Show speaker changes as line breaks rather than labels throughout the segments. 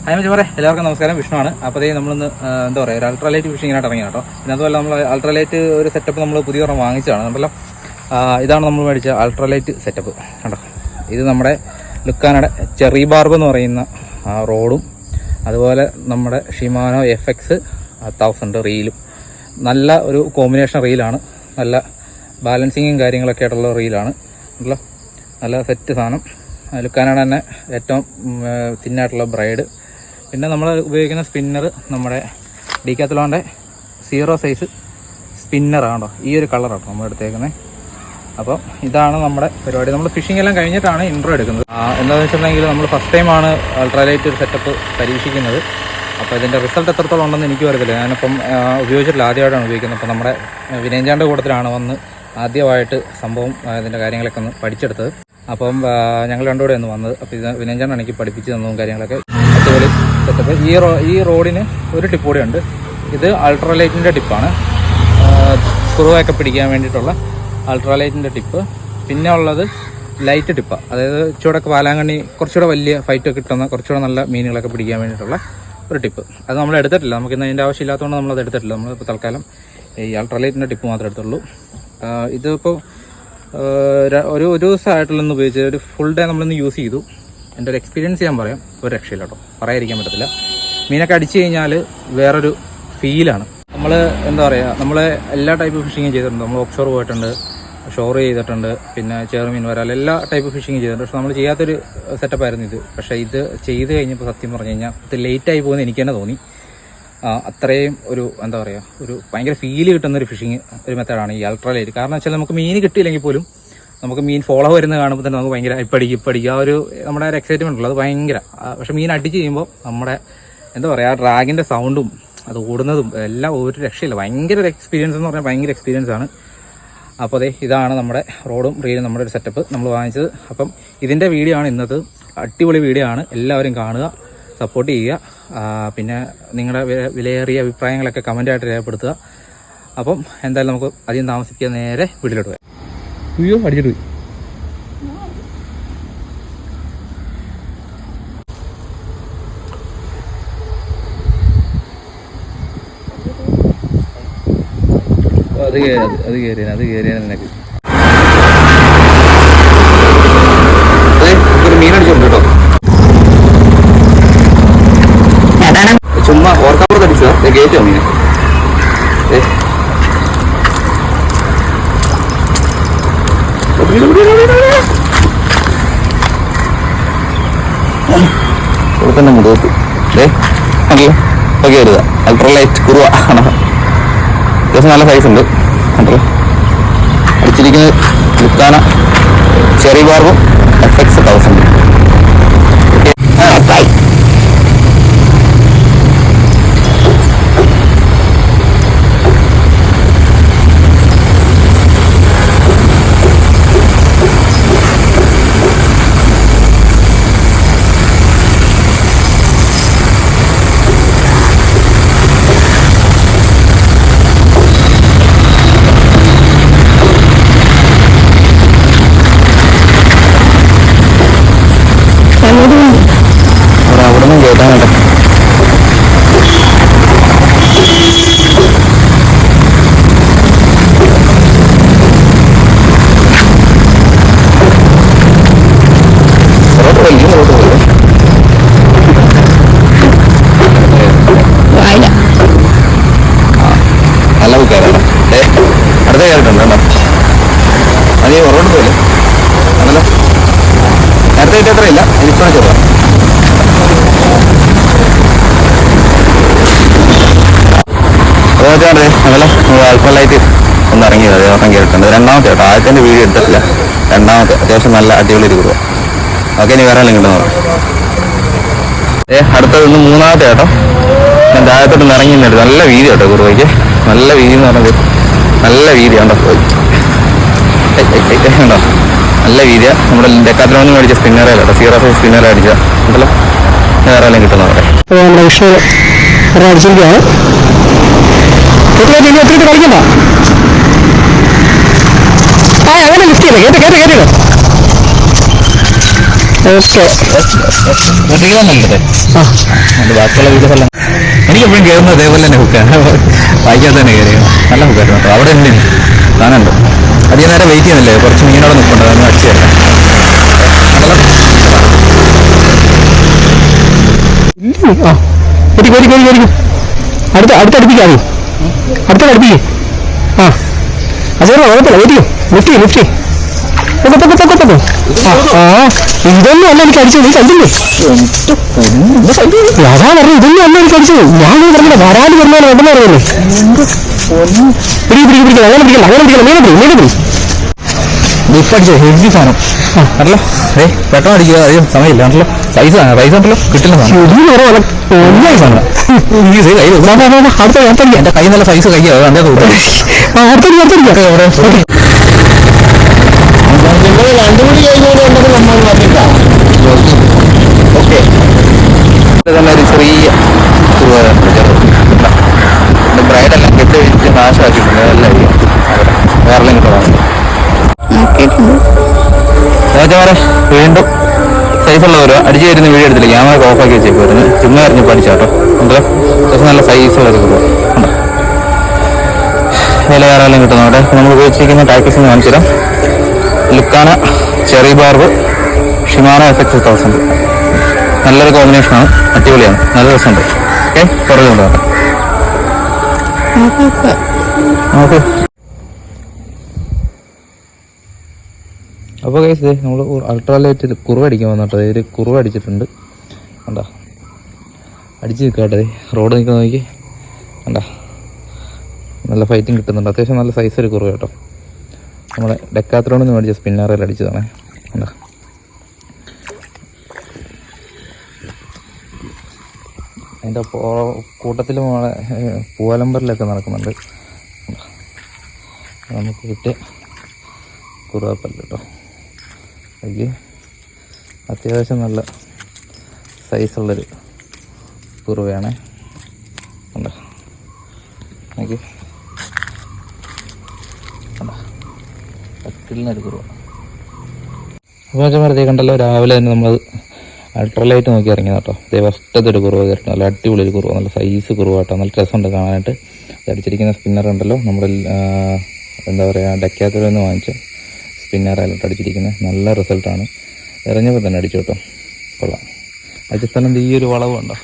Hi മച്ചാമാരെ, എല്ലാവർക്കും നമസ്കാരം. വിഷ്ണുവാണ്. അപ്പോൾ നമ്മളൊന്ന് എന്താ പറയുക, ഒരു അൾട്രാലൈറ്റ് ഫിഷിങ്ങിനായിട്ട് ഇറങ്ങി കേട്ടോ. പിന്നെ അതുപോലെ നമ്മൾ അൾട്രാലൈറ്റ് ഒരു സെറ്റപ്പ് നമ്മൾ പുതിയ ഒരെണ്ണം വാങ്ങിച്ചതാണ്. നമ്മളല്ലോ ഇതാണ് നമ്മൾ മേടിച്ച അൾട്രാലൈറ്റ് സെറ്റപ്പ് കേട്ടോ. ഇത് നമ്മുടെ ലുക്കാനയുടെ ചെറി ബാർബ് എന്ന് പറയുന്ന റോഡും അതുപോലെ നമ്മുടെ ഷിമാനോ FX1000 റീലും നല്ല ഒരു കോമ്പിനേഷൻ റീലാണ്. നല്ല ബാലൻസിങ്ങും കാര്യങ്ങളൊക്കെ ആയിട്ടുള്ള റീലാണ്. നല്ല സെറ്റ് സാധനം. ലുക്കാനയുടെ തന്നെ ഏറ്റവും തിന്നായിട്ടുള്ള ബ്രൈഡ്. പിന്നെ നമ്മൾ ഉപയോഗിക്കുന്ന സ്പിന്നർ നമ്മുടെ ഡീക്കാത്തലോൻ്റെ 0 സൈസ് സ്പിന്നറാണോ, ഈ ഒരു കളറാണ് നമ്മൾ എടുത്തേക്കുന്നത്. അപ്പോൾ ഇതാണ് നമ്മുടെ പരിപാടി. നമ്മൾ ഫിഷിംഗ് എല്ലാം കഴിഞ്ഞിട്ടാണ് ഇൻട്രോ എടുക്കുന്നത്. എന്താണെന്ന് വെച്ചിട്ടുണ്ടെങ്കിൽ നമ്മൾ ഫസ്റ്റ് ടൈമാണ് അൾട്രാലൈറ്റ് ഒരു സെറ്റപ്പ് പരീക്ഷിക്കുന്നത്. അപ്പോൾ ഇതിൻ്റെ റിസൾട്ട് എത്രത്തോളം ഉണ്ടെന്ന് എനിക്കും അറിയത്തില്ല. ഞാനിപ്പം ഉപയോഗിച്ചിട്ടില്ല, ആദ്യമായിട്ടാണ് ഉപയോഗിക്കുന്നത്. അപ്പോൾ നമ്മുടെ വിനയഞ്ചാൻ്റെ കൂട്ടത്തിലാണ് വന്ന് ആദ്യമായിട്ട് സംഭവം ഇതിൻ്റെ കാര്യങ്ങളൊക്കെ ഒന്ന് പഠിച്ചെടുത്തത്. അപ്പം ഞങ്ങൾ രണ്ടുകൂടെ ഒന്ന് വന്നത്. അപ്പോൾ ഇത് വിനയഞ്ചാണ് എനിക്ക് പഠിപ്പിച്ച് തന്നതും കാര്യങ്ങളൊക്കെ. അതുപോലെ സെറ്റപ്പ് ഈ റോഡിന് ഒരു ടിപ്പ് കൂടെ ഉണ്ട്. ഇത് അൾട്രാലൈറ്റിൻ്റെ ടിപ്പാണ്, കുറുവൊക്കെ പിടിക്കാൻ വേണ്ടിയിട്ടുള്ള അൾട്രാലൈറ്റിൻ്റെ ടിപ്പ്. പിന്നെ ഉള്ളത് ലൈറ്റ് ടിപ്പാണ്, അതായത് ഇച്ചിരി പാലാങ്കണ്ണി കുറച്ചുകൂടെ വലിയ ഫൈറ്റൊക്കെ കിട്ടുന്ന കുറച്ചുകൂടെ നല്ല മീനുകളൊക്കെ പിടിക്കാൻ വേണ്ടിയിട്ടുള്ള ഒരു ടിപ്പ്. അത് നമ്മൾ എടുത്തിട്ടില്ല, നമുക്ക് ഇന്ന് അതിൻ്റെ ആവശ്യമില്ലാത്തതുകൊണ്ട് നമ്മളത് എടുത്തിട്ടില്ല. നമ്മളിപ്പോൾ തൽക്കാലം ഈ അൾട്രാലൈറ്റിൻ്റെ ടിപ്പ് മാത്രമേ എടുത്തുള്ളൂ. ഇതിപ്പോൾ ഒരു ദിവസമായിട്ടുള്ളൊന്ന് ഉപയോഗിച്ച് ഒരു ഫുൾ ഡേ നമ്മളിന്ന് യൂസ് ചെയ്തു. എൻ്റെ ഒരു എക്സ്പീരിയൻസ് ഞാൻ പറയാം, ഒരു രക്ഷയില്ല കേട്ടോ, പറയാതിരിക്കാൻ പറ്റത്തില്ല. മീനൊക്കെ അടിച്ചു കഴിഞ്ഞാൽ വേറൊരു ഫീലാണ്. നമ്മൾ എന്താ പറയുക, നമ്മൾ എല്ലാ ടൈപ്പ് ഫിഷിങ്ങും ചെയ്തിട്ടുണ്ട്. നമ്മൾ ഓഫ് ഷോർ പോയിട്ടുണ്ട്, ഷോർ ചെയ്തിട്ടുണ്ട്, പിന്നെ ചെറുമീൻ വരാൽ എല്ലാ ടൈപ്പ് ഫിഷിങ് ചെയ്തിട്ടുണ്ട്. പക്ഷെ നമ്മൾ ചെയ്യാത്തൊരു സെറ്റപ്പായിരുന്നു ഇത്. പക്ഷേ ഇത് ചെയ്ത് കഴിഞ്ഞപ്പോൾ സത്യം പറഞ്ഞു കഴിഞ്ഞാൽ ഇത് ലേറ്റായി പോകുന്ന എനിക്ക് തന്നെ തോന്നി. അത്രയും ഒരു എന്താ പറയുക, ഒരു ഭയങ്കര ഫീല് കിട്ടുന്നൊരു ഫിഷിങ് ഒരു മെത്തേഡാണ് ഈ അൾട്രാലൈറ്റ്. കാരണം വെച്ചാൽ നമുക്ക് മീൻ കിട്ടിയില്ലെങ്കിൽ പോലും നമുക്ക് മീൻ ഫോളോ വരുന്നത് കാണുമ്പോൾ തന്നെ നമുക്ക് ഭയങ്കര ഇപ്പടിക്കുക ആ ഒരു നമ്മുടെ ഒരു എക്സൈറ്റ്മെൻ്റ് ഉള്ളത് ഭയങ്കര. പക്ഷെ മീൻ അടിച്ച് ചെയ്യുമ്പോൾ നമ്മുടെ എന്താ പറയുക, ഡ്രാഗിൻ്റെ സൗണ്ടും അത് ഓടുന്നതും എല്ലാം ഒരു രക്ഷയില്ല. ഭയങ്കര ഒരു എക്സ്പീരിയൻസ് എന്ന് പറഞ്ഞാൽ ഭയങ്കര എക്സ്പീരിയൻസ് ആണ്. അപ്പോൾ ഇതാണ് നമ്മുടെ റോഡും റീലും നമ്മുടെ ഒരു സെറ്റപ്പ് നമ്മൾ വാങ്ങിച്ചത്. അപ്പം ഇതിൻ്റെ വീഡിയോ ആണ് ഇന്നത്തെ. അടിപൊളി വീഡിയോ ആണ്, എല്ലാവരും കാണുക, സപ്പോർട്ട് ചെയ്യുക. പിന്നെ നിങ്ങളുടെ വിലയേറിയ അഭിപ്രായങ്ങളൊക്കെ കമൻ്റായിട്ട് രേഖപ്പെടുത്തുക. അപ്പം എന്തായാലും നമുക്ക് അധികം താമസിക്കാൻ നേരെ വീട്ടിലോട്ട് പോകാം. അയ്യോ അടിച്ചിട്ട് പോയി. അത് കയറിയാ നിനക്ക് ഒരു മീനടിച്ചുണ്ട് കേട്ടോ. ചുമ്മാ ഓർക്കാപ്പുറത്ത് അടിച്ചതാ, കയറ്റോ മീന്. ഇവിടെ തന്നെ മുതത്ത് കയറുക. അൾട്രാലൈറ്റ് കുറുവ അത്യാവശ്യം നല്ല സൈസ് ഉണ്ട്. അടിച്ചിരിക്കുന്നത് ലുക്കാന ചെറി ബാർബും FX1000. അവിടെ നിന്ന് കേട്ടാനട്ടെ. നല്ല ബുക്കാണ്. അടുത്ത കയറിട്ടുണ്ട് കേട്ടോ. അത് ഉറവോട്ട് പോയില്ലേ ആണല്ലോ. നേരത്തെ കിട്ടിയ അത്ര ഇല്ല, എനിക്കാണ് ചെറുതാണ്. അതുപോലെ ഞങ്ങൾ അൾട്രാലൈറ്റ് ഒന്ന് ഇറങ്ങിയത് ദിവസം കയറിയിട്ടുണ്ട്. രണ്ടാമത്തെ കേട്ടോ, ആദ്യത്തെ വീഡിയോ എടുത്തിട്ടില്ല. രണ്ടാമത്തെ അത്യാവശ്യം നല്ല അടിപൊളി ഒരു കുറുവ. ഓക്കെ, ഇനി വേറെ എല്ലാം കിട്ടുന്നു. അടുത്തതൊന്ന് മൂന്നാമത്തെ കേട്ടോ. ഞാൻ താഴത്തോട്ട് ഇറങ്ങി നിന്നിട്ട് നല്ല വീതി കേട്ടോ കുറുവയ്ക്ക്. നല്ല വീതി എന്ന് പറഞ്ഞത് നല്ല വീതി ഉണ്ടോ ഉണ്ടോ, നല്ല വീതിയാണ്. നമ്മുടെ ഡെക്കാത്തലോന്ന് മേടിച്ച സ്പിന്നറേ കേട്ടോ, 0 സൈസ് സ്പിന്നറെ അടിച്ച ഉണ്ടല്ലോ. വേറെ എല്ലാം കിട്ടുന്ന പറയാം. നമ്മുടെ വിഷു അടിച്ചിരിക്കുകയാണ്. ഒത്തിരി കളിക്കണ്ട. അങ്ങനെ ലിഫ്റ്റ് ചെയ്തേ, കേട്ടോ. ബാക്കിയുള്ള വീഡിയോസ് എല്ലാം എനിക്ക് എപ്പോഴും കയറുന്നത് അതേപോലെ തന്നെ ഹുക്കാണ്, വായിക്കാതെ തന്നെ കയറിയാണ്. നല്ല ഹുക്കായിരുന്നു കേട്ടോ. അവിടെ ഉണ്ട് കാണാനുണ്ട്. അധികം നേരം വെയിറ്റ് ചെയ്യുന്നില്ലേ, കുറച്ച് മീനോടെ നിൽപ്പുണ്ട്, അതൊന്നും അടിച്ചു തരാം.
അടുത്തടുപ്പിക്കാമോ? അടുത്തടുപ്പിക്കേ. ആ അതേ കുഴപ്പമില്ല, വെയിറ്റ് ചെയ്യും. ലിഫ്റ്റ് ഇതൊന്നും അല്ല എനിക്ക് അടിച്ചത്, നീ കണ്ടില്ലേ? അതാ പറഞ്ഞു, ഇതൊന്നും അല്ല എനിക്ക് അടിച്ചത്. ഞാൻ പറഞ്ഞില്ല, വരാല് പറഞ്ഞാൽ ഉണ്ടെന്ന് അറിയില്ലേ? പിടിക്കില്ല, അങ്ങനെ പിടിക്കില്ല.
ലിഫ് അടിച്ചോ, ഹെവി സാധനം ആണല്ലോ. പെട്ടെന്ന് അടിക്കുക, അധികം സമയമില്ല ആണല്ലോ. പൈസ ഉണ്ടല്ലോ, കിട്ടുന്ന സാധനം. എന്റെ കൈ നല്ല സൈസ് കയ്യോ എന്റെ ഒരു ചെറിയ ബ്രൈഡെല്ലാം കെട്ടി വെച്ച് നാശമാക്കിയിട്ടുണ്ട്. നല്ലതായിരിക്കും വേറെല്ലാം കിട്ടുന്നതാണ്. വീണ്ടും സൈസുള്ളവരോ അടിച്ചു തരുന്ന വീഡിയോ എടുത്തില്ല, ക്യാമറ ഓഫാക്കി വെച്ചേക്കുമായിരുന്നു. ചുമ്മാ അറിഞ്ഞ് പഠിച്ചാട്ടോ. ഉണ്ടോ അത്യാവശ്യം നല്ല സൈസുള്ളൊരു കുറവ് ഉണ്ടോ. വില വേറെ എല്ലാം കിട്ടുന്നു അവിടെ. നമ്മൾ ഉപയോഗിച്ചിരിക്കുന്ന ടാക്കീസ് കാണിച്ചു തരാം. ലുക്കാന, ചെറി ബാർബ്, ഷിമാനോ FX 1000. നല്ലൊരു കോമ്പിനേഷനാണ്, അടിപൊളിയാണ്, നല്ല രസമുണ്ട്. ഓക്കെ, കുറവുണ്ടോ ഓക്കെ. അപ്പോൾ കേസ് നമ്മൾ അൾട്രാലൈറ്റിൽ കുറുവടിക്കാൻ വന്നിട്ടോ. ഒരു കുറുവടിച്ചിട്ടുണ്ട് കണ്ടാ, അടിച്ച് നിൽക്കാട്ടെ. റോഡ് നിൽക്കാൻ നോക്കി കണ്ടാ, നല്ല ഫൈറ്റിങ് കിട്ടുന്നുണ്ട്. അത്യാവശ്യം നല്ല സൈസ് ഒരു കുറുവ കേട്ടോ. നമ്മളെ ഡെക്കാത്രോണിൽ നിന്ന് മേടിച്ച സ്പിന്നറിൽ അടിച്ചതാണ് കണ്ടാ. അതിൻ്റെ കൂട്ടത്തിൽ നമ്മളെ പൂവലമ്പറിലൊക്കെ നടക്കുന്നുണ്ട്. നമുക്ക് കിട്ടിയ കുറുവപ്പല്ല കേട്ടോ. എനിക്ക് അത്യാവശ്യം നല്ല സൈസുള്ളൊരു കുറുവയാണ്. കണ്ടോ എനിക്ക് പറ്റില്ലൊരു കുറുവ. അപ്പോൾ വെച്ചാൽ കണ്ടല്ലോ, രാവിലെ തന്നെ നമ്മളത് അൾട്രാലൈറ്റ് നോക്കി ഇറങ്ങി കേട്ടോ. അതേ ഫസ്റ്റത്തൊരു കുറുവ കയറിട്ടോ. നല്ല അടിപൊളി ഒരു കുറുവ, നല്ല സൈസ് കുറുവ കേട്ടോ. നല്ല രസമുണ്ട് കാണാനായിട്ട്. അടിച്ചിരിക്കുന്ന സ്പിന്നർ ഉണ്ടല്ലോ, നമ്മുടെ എന്താ പറയുക, ഡെക്കാത്തൂരിൽ നിന്ന് വാങ്ങിച്ച സ്പിന്നറായിട്ട് അടിച്ചിരിക്കുന്നത്. നല്ല റിസൾട്ടാണ്. എറിഞ്ഞപ്പോൾ തന്നെ അടിച്ചു കേട്ടോ, കൊള്ളാം. അടിച്ച സ്ഥലം ഈ ഒരു വളവ് ഉണ്ടോ,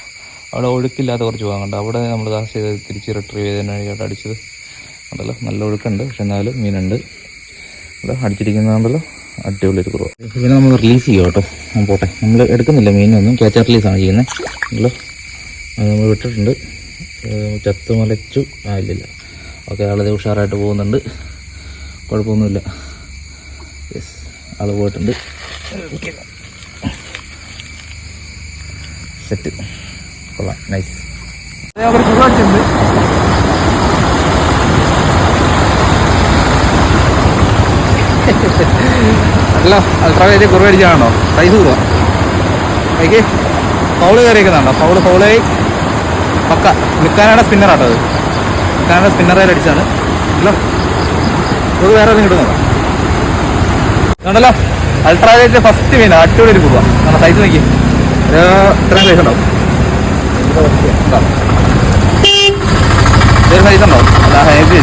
അവിടെ ഒഴുക്കില്ലാത്ത കുറച്ച് ഭാഗമുണ്ട്. അവിടെ നമ്മൾ കാശ് ചെയ്ത് തിരിച്ച് റിട്രീവ് ചെയ്തതിനായിട്ട് അടിച്ചത് ഉണ്ടല്ലോ. നല്ല ഒഴുക്കുണ്ട്, പക്ഷെ എന്നാലും മീനുണ്ട്. ഇവിടെ അടിച്ചിരിക്കുന്നുണ്ടല്ലോ, അടിപൊളി ഒരു കുറവ്. പിന്നെ നമ്മൾ റിലീസ് ചെയ്യുക കേട്ടോ. പോട്ടെ, നമ്മൾ എടുക്കുന്നില്ല മീനൊന്നും, ക്യാച്ചർ റിലീസാണ് ചെയ്യുന്നത്. ഉണ്ടല്ലോ, നമ്മൾ വിട്ടിട്ടുണ്ട്. ചത്ത് മലച്ചു ഇല്ലില്ല. ഓക്കെ, ആളത് ഉഷാറായിട്ട് പോകുന്നുണ്ട്, കുഴപ്പമൊന്നുമില്ല. യെസ്, ആൾ പോയിട്ടുണ്ട്. സെറ്റ്, കൊള്ളാം, നൈസ്. അല്ല, അൾട്രാവൈറ്റ് കുറവടിച്ചാണോ സൈസ് കുറവാ. എനിക്ക് ഫൗള് കയറിയിരിക്കുന്നുണ്ടോ, ഫൗളായി പക്ക. ലുക്കാനയുടെ സ്പിന്നറാട്ടോ അത്. ലുക്കാനയുടെ സ്പിന്നറായി അടിച്ചാണ്. അല്ലോ, ഇത് വേറെ ഒന്നും കിട്ടുന്നുണ്ടോ ഉണ്ടല്ലോ. അൾട്രാവൈറ്റ് ഫസ്റ്റ് മീൻ അടിപൊളി ഒരു കുറവാ. നമ്മുടെ സൈസ് നോക്കി, ഇത്രയും സൈസ് ഉണ്ടാവും. ഇതൊരു സൈസ് ഉണ്ടാവും. അതാ ഹെവി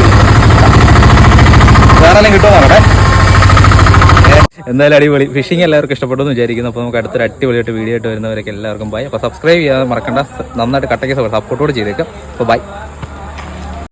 വേറെ എല്ലാം കിട്ടുമോ അവിടെ. എന്തായാലും അടിപൊളി ഫിഷിംഗ് എല്ലാവർക്കും ഇഷ്ടപ്പെട്ടു എന്ന് വിചാരിക്കുന്നു. അപ്പോൾ നമുക്ക് അടുത്തൊരു അടിപൊളിയായിട്ട് വീഡിയോ ആയിട്ട് വരുന്നവരൊക്കെ എല്ലാവർക്കും ബൈ. അപ്പോൾ സബ്സ്ക്രൈബ് ചെയ്യാതെ മറക്കണ്ട, നന്നായിട്ട് കട്ടയ്ക്ക് സപ്പോർട്ടോട് ചെയ്തേക്കാം. അപ്പോൾ ബൈ.